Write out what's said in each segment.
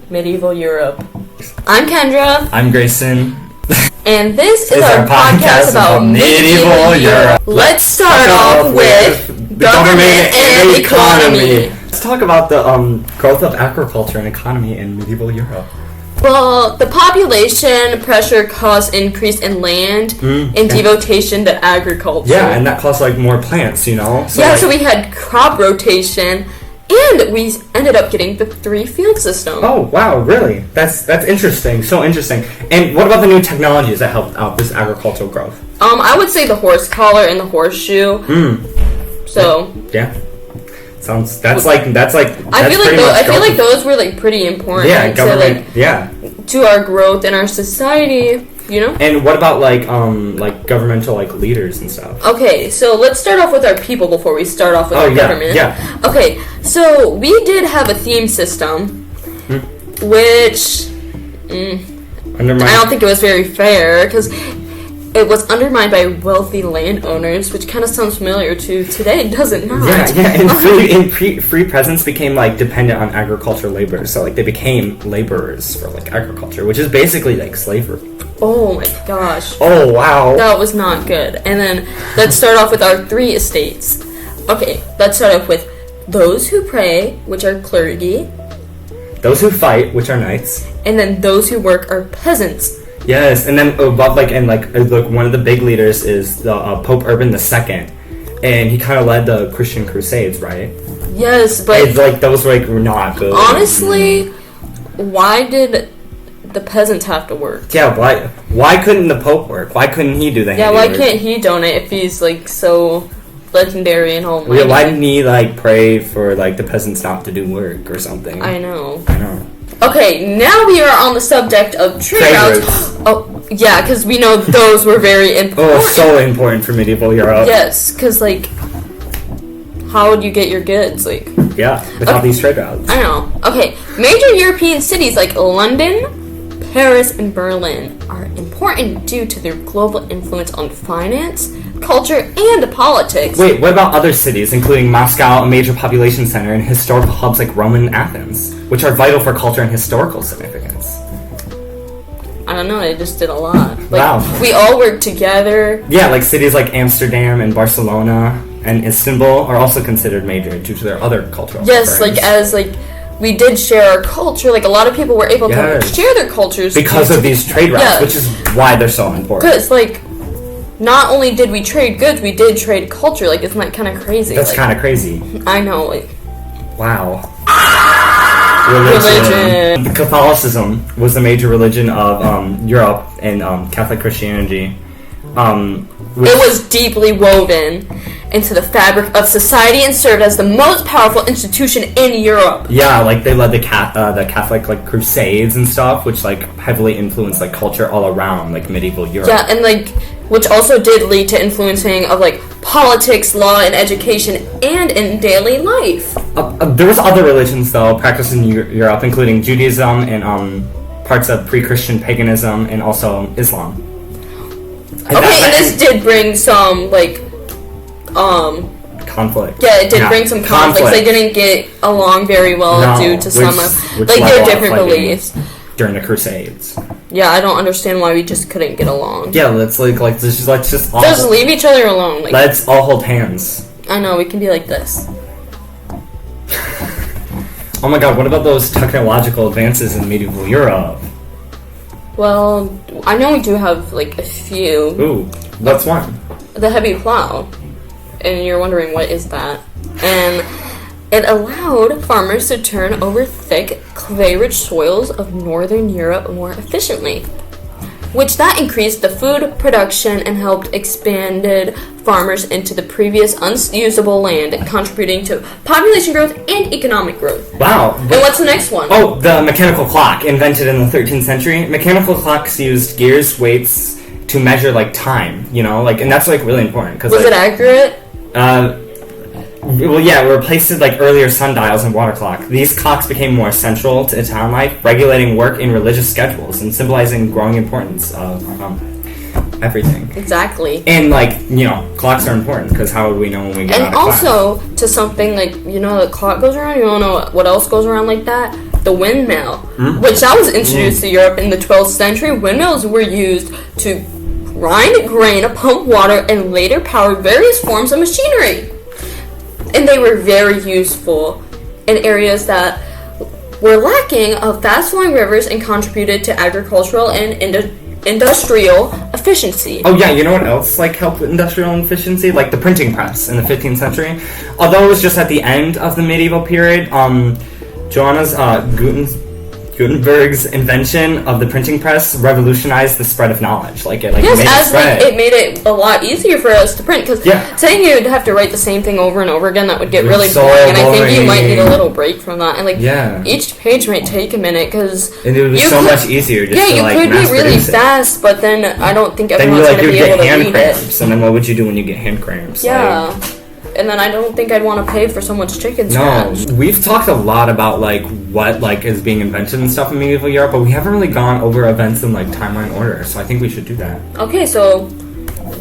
Medieval Europe. I'm Kendra. I'm Grayson. And this is our podcast about medieval Europe. Let's start off with government and economy. Let's talk about the growth of agriculture and economy in medieval Europe. Well, the population pressure caused increase in land and devotion to agriculture. Yeah, and that caused more plants, So, so we had crop rotation, and we ended up getting the 3-field system. Oh, wow, really? That's interesting. So interesting. And what about the new technologies that helped out this agricultural growth? I would say the horse collar and the horseshoe. So yeah. That's I feel like those were pretty important to our growth and our society, And what about governmental leaders and stuff? Okay, so let's start off with our people before we start off with our government. Yeah. Okay, so we did have a theme system, which I don't think it was very fair because it was undermined by wealthy landowners, which kind of sounds familiar to today, doesn't it? Yeah, and free peasants became dependent on agricultural labor, so they became laborers for agriculture, which is basically slavery. Oh my gosh. Oh wow. That was not good. And then let's start off with our 3 estates. Okay, let's start off with those who pray, which are clergy. Those who fight, which are knights. And then those who work are peasants. Yes, and then above one of the big leaders is the Pope Urban II, and he kind of led the Christian Crusades, right? Yes, but those were not good. Honestly, why did the peasants have to work? Yeah, why couldn't the Pope work? Why couldn't he do the handiwork? Yeah, why can't he donate if he's so legendary and almighty? Yeah, why didn't he pray for the peasants not to do work or something? I know. Okay, now we are on the subject of trade routes. Oh, yeah, because we know those were very important. Oh, so important for medieval Europe. Yes, because how would you get your goods? Without these trade routes. I know. Okay, major European cities like London, Paris, and Berlin are important due to their global influence on finance, culture, and politics. Wait, what about other cities, including Moscow, a major population center, and historical hubs like Rome and Athens, which are vital for culture and historical significance? I don't know, they just did a lot. Wow. We all work together. Yeah, cities like Amsterdam and Barcelona and Istanbul are also considered major due to their other cultural Yes, difference. We did share our culture. A lot of people were able to share their cultures because of these trade routes, which is why they're so important. Because, not only did we trade goods, we did trade culture. Isn't that kind of crazy? That's kind of crazy. I know. Wow. Religion. Catholicism was the major religion of Europe and Catholic Christianity. It was deeply woven into the fabric of society and served as the most powerful institution in Europe. Yeah, they led the Catholic Crusades and stuff, which heavily influenced culture all around medieval Europe. Yeah, and which also did lead to influencing of politics, law, and education, and in daily life. There was other religions though practiced in Europe, including Judaism and parts of pre-Christian paganism and also Islam. And this did bring some conflict. Yeah, it did bring some conflicts. They didn't get along very well due to some of their different beliefs during the Crusades. Yeah, I don't understand why we just couldn't get along. Yeah, let's just all leave each other alone. Let's all hold hands. I know, we can be like this. Oh my god, what about those technological advances in medieval Europe? Well, I know we do have a few. Ooh, what's one? The heavy plow. And you're wondering what is that? And it allowed farmers to turn over thick, clay-rich soils of northern Europe more efficiently, which that increased the food production and helped expanded farmers into the previous unusable land, contributing to population growth and economic growth. Wow. And what's the next one? Oh, the mechanical clock, invented in the 13th century. Mechanical clocks used gears, weights to measure time, and that's really important. Was it accurate? Well, yeah, it replaced earlier sundials and water clock. These clocks became more central to town life, regulating work and religious schedules and symbolizing growing importance of everything. Exactly. And clocks are important because how would we know when we get out of class? And also to something the clock goes around. You don't know what else goes around like that. the windmill, which that was introduced to Europe in the 12th century. Windmills were used to grind grain, pump water, and later powered various forms of machinery. And they were very useful in areas that were lacking of fast-flowing rivers and contributed to agricultural and industrial efficiency. Oh yeah, you know what else like helped with industrial efficiency? Like the printing press in the 15th century. Although it was just at the end of the medieval period, Johannes Gutenberg's invention of the printing press revolutionized the spread of knowledge. Like it made it spread. It made it a lot easier for us to print, because saying you'd have to write the same thing over and over again, that would get really boring, and I think you might need a little break from that. And each page might take a minute, because it would be so much easier just to like you could be really fast, but then I don't think everyone's going to be able to read cramps, and then what would you do when you get hand cramps? Yeah. And then I don't think I'd want to pay for someone's chicken scratch. No, we've talked a lot about like what like is being invented and stuff in medieval Europe, but we haven't really gone over events in like timeline order. So I think we should do that. Okay, so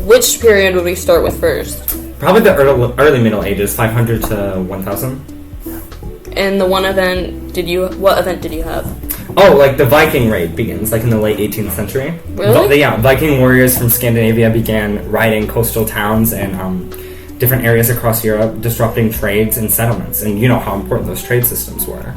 which period would we start with first? Probably the early Middle Ages, 500 to 1000. And the one event what event did you have? Oh, like the Viking raid begins like in the late 18th century. Really? Yeah, Viking warriors from Scandinavia began raiding coastal towns and different areas across Europe, disrupting trades and settlements, and you know how important those trade systems were.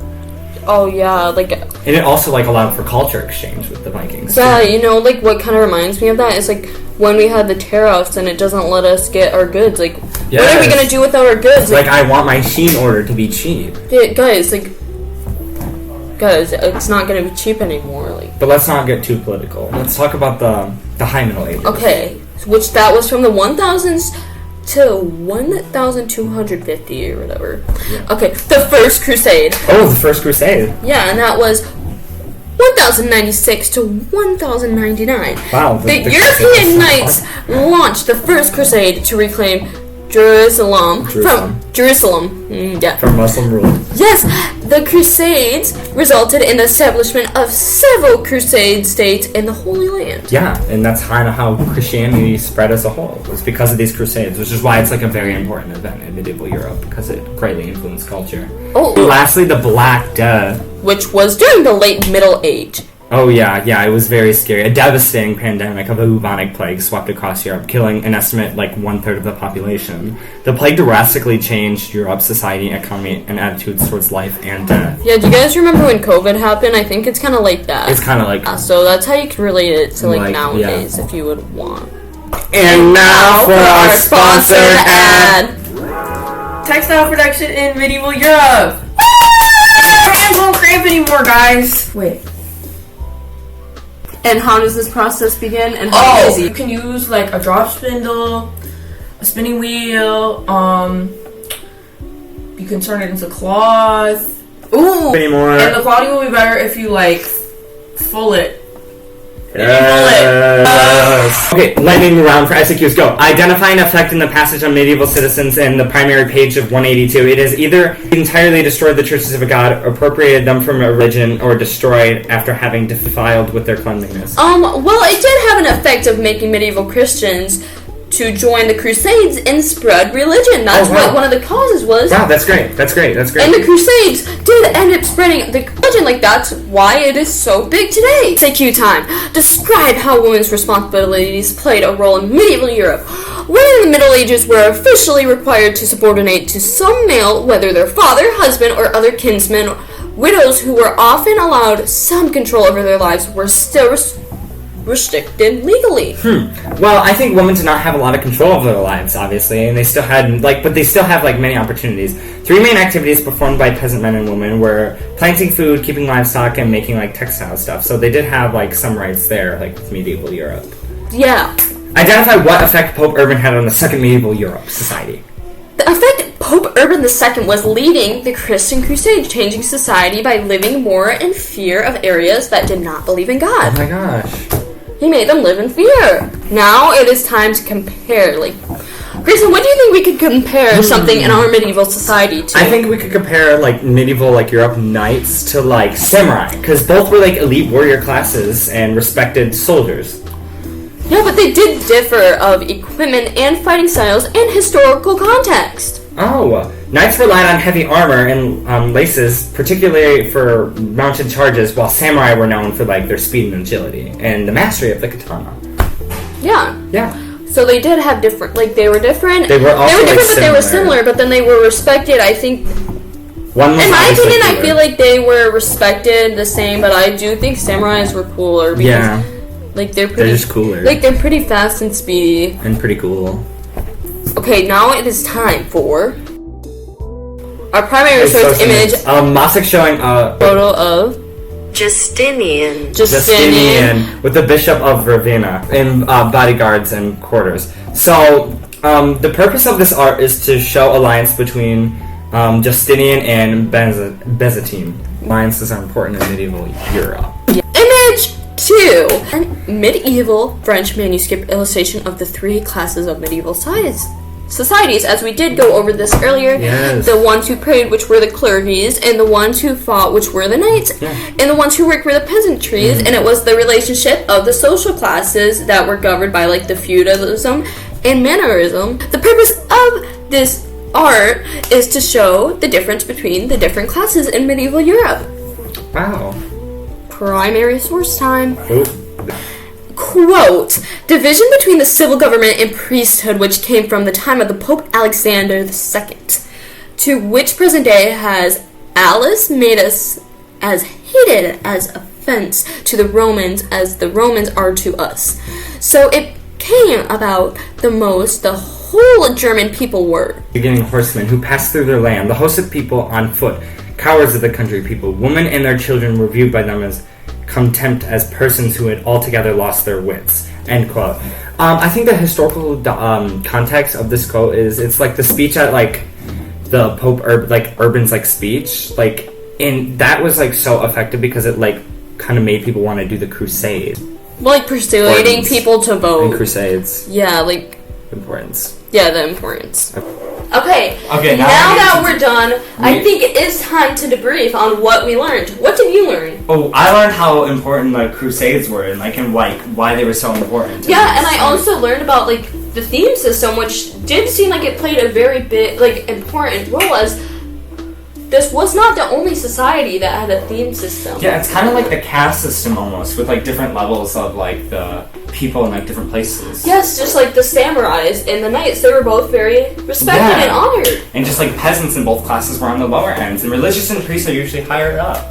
Oh yeah, like. And it also like allowed for culture exchange with the Vikings. Yeah, too. you know, like what kind of reminds me of that is like when we had the tariffs and it doesn't let us get our goods. Like, what are we gonna do without our goods? Like I want my Shein order to be cheap. Yeah, guys, it's not gonna be cheap anymore. Like. But let's not get too political. Let's talk about the High Middle Ages. Okay, which that was from the 1000s. To 1250 or whatever. Yeah. Okay, the First Crusade. Oh, the First Crusade. Yeah, and that was 1096 to 1099. Wow. The European Knights launched the First Crusade to reclaim Jerusalem. From Muslim rule. Yes, the Crusades resulted in the establishment of several Crusade states in the Holy Land. Yeah, and that's kind of how Christianity spread as a whole. It was because of these Crusades, which is why it's like a very important event in medieval Europe, because it greatly influenced culture. Oh. And lastly, the Black Death, which was during the late Middle Age. Oh yeah, it was very scary. A devastating pandemic of a bubonic plague swept across Europe, killing an estimate like 1/3 of the population. The plague drastically changed Europe's society, economy, and attitudes towards life and death. Yeah, do you guys remember when COVID happened? I think it's kind of like that. It's kind of like so that's how you can relate it to like nowadays, if you would want. And now for our sponsored ad. Textile production in medieval Europe. My hands won't cramp anymore, guys. Wait. And how does this process begin? And how easy? You can use like a drop spindle, a spinning wheel. You can turn it into cloth. Ooh, anymore. And the quality will be better if you like full it. Yes. Okay, lightning round for SAQs. Go. Identify an effect in the passage on medieval citizens in the primary page of 182. It is either entirely destroyed the churches of a god, appropriated them from a religion, or destroyed after having defiled with their cleanliness. Well, it did have an effect of making medieval Christians to join the Crusades and spread religion. That's what one of the causes was. Wow, that's great. That's great. And the Crusades did end up spreading the religion. Like, that's why it is so big today. SAQ time. Describe how women's responsibilities played a role in medieval Europe. Women in the Middle Ages were officially required to subordinate to some male, whether their father, husband, or other kinsmen. Widows, who were often allowed some control over their lives, were still restricted legally. Well, I think women did not have a lot of control over their lives, obviously, and they still had but they still have many opportunities. 3 main activities performed by peasant men and women were planting food, keeping livestock, and making textile stuff. So they did have some rights there, with medieval Europe. Yeah. Identify what effect Pope Urban had on the second medieval Europe society. The effect Pope Urban II was leading the Christian Crusade, changing society by living more in fear of areas that did not believe in God. Oh my gosh. He made them live in fear. Now it is time to compare. Grayson, what do you think we could compare something in our medieval society to? I think we could compare medieval Europe knights to samurai, because both were elite warrior classes and respected soldiers. Yeah, but they did differ of equipment and fighting styles and historical context. Oh, Knights relied on heavy armor and laces, particularly for mounted charges, while samurai were known for like their speed and agility and the mastery of the katana. Yeah. Yeah. So they did have different, like they were different. They were also different, like, but they were similar. But then they were respected. I think, One was in my obviously opinion, I cooler. feel like they were respected the same. But I do think samurais were cooler because, Yeah, like they're they're pretty, just cooler like they're pretty fast and speedy. and pretty cool. Okay, now it is time for our primary source image Mossack showing photo of Justinian. Justinian. with the Bishop of Ravenna in bodyguards and quarters. So the purpose of this art is to show alliance between Justinian and Byzantine. Alliances are important in medieval Europe. Image 2. A medieval French manuscript illustration of the three classes of medieval societies, as we did go over this earlier. Yes. The ones who prayed, which were the clergies, and the ones who fought, which were the knights, and the ones who worked were the peasantries, and it was the relationship of the social classes that were governed by like the feudalism and mannerism. The purpose of this art is to show the difference between the different classes in medieval Europe. Wow. Primary source time. Ooh. Quote, division between the civil government and priesthood, which came from the time of the Pope Alexander II, to which present day has Alice made us as hated as offense to the Romans as the Romans are to us. So it came about the whole German people were. Beginning horsemen who passed through their land, the host of people on foot, cowards of the country people, women and their children were viewed by them as contempt as persons who had altogether lost their wits. End quote. I think the historical context of this quote is it's like the speech at like the Pope Urban's like speech, like, and that was like so effective because it like kind of made people want to do the crusade Like persuading Importance. people to and vote. crusades Yeah, like, importance. yeah, the importance. Okay, Okay, now now that we're done, I think it is time to debrief on what we learned. What did you learn? Oh, I learned how important the crusades were and why they were so important. Yeah, and I also learned about like the theme system, which did seem like it played a very big, like, important role, as this was not the only society that had a theme system. Yeah, it's kind of like the caste system almost, with like different levels of like the people in like different places. Yes, just like the samurais and the knights, they were both very respected Yeah. and honored. And just like peasants in both classes were on the lower ends, and religious and priests are usually higher up.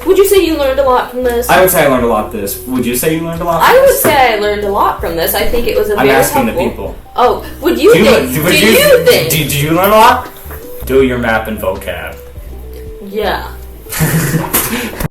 Would you say you learned a lot from this? I would say I learned a lot this. Would you say you learned a lot? I would say I learned a lot from this. I think it was a I'm very asking helpful. the people. Oh, would you think? Do you think? Did you learn a lot? Do your map and vocab. Yeah.